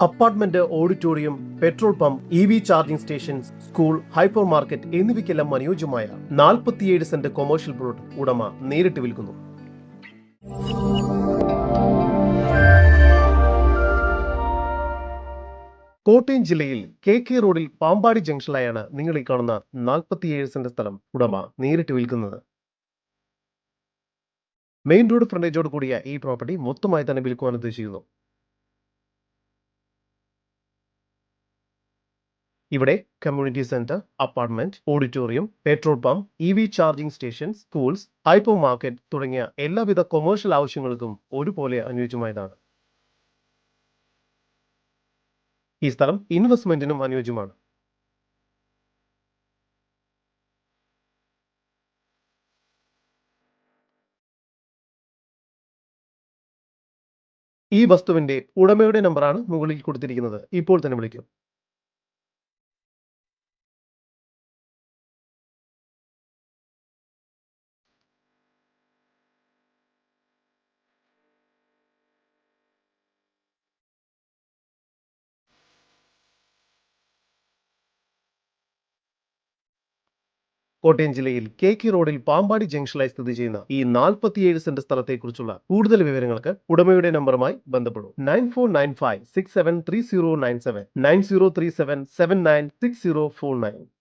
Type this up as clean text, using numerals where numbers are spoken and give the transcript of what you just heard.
Apartment, auditorium, petrol pump, charging stations, school, hypermarket എന്നിവയ്ക്കെല്ലാം അനുയോജ്യമായ 47 saint commercial plot ഉടമ നേരിട്ട് വിൽക്കുന്നു. കോട്ടയം ജില്ലയിൽ കെ റോഡിൽ പാമ്പാടി ജംഗ്ഷനിലായാണ് നിങ്ങൾ ഈ കാണുന്ന 47 സെന്റ് സ്ഥലം ഉടമ നേരിട്ട് വിൽക്കുന്നത്. മെയിൻ റോഡ് ഫ്രണ്ടേജോട് കൂടിയ ഈ പ്രോപ്പർട്ടി മൊത്തമായി തന്നെ വിൽക്കുവാൻ ഉദ്ദേശിക്കുന്നു. ഇവിടെ community centre, apartment, auditorium, petrol pump, charging station, schools, hyper market തുടങ്ങിയ എല്ലാവിധ കൊമേഴ്ഷ്യൽ ആവശ്യങ്ങൾക്കും ഒരുപോലെ അനുയോജ്യമായതാണ്. ഈ സ്ഥലം ഇൻവെസ്റ്റ്മെന്റിനും അനുയോജ്യമാണ്. ഈ വസ്തുവിന്റെ ഉടമയുടെ നമ്പറാണ് മുകളിൽ കൊടുത്തിരിക്കുന്നത്. ഇപ്പോൾ തന്നെ വിളിക്കും. കോട്ടയം ജില്ലയിൽ കെ റോഡിൽ പാമ്പാടി ജംഗ്ഷനിലായി സ്ഥിതി ചെയ്യുന്ന ഈ 47 സെന്റ് സ്ഥലത്തെക്കുറിച്ചുള്ള കൂടുതൽ വിവരങ്ങൾക്ക് ഉടമയുടെ നമ്പറുമായി ബന്ധപ്പെടും. 9495673097 9037796049.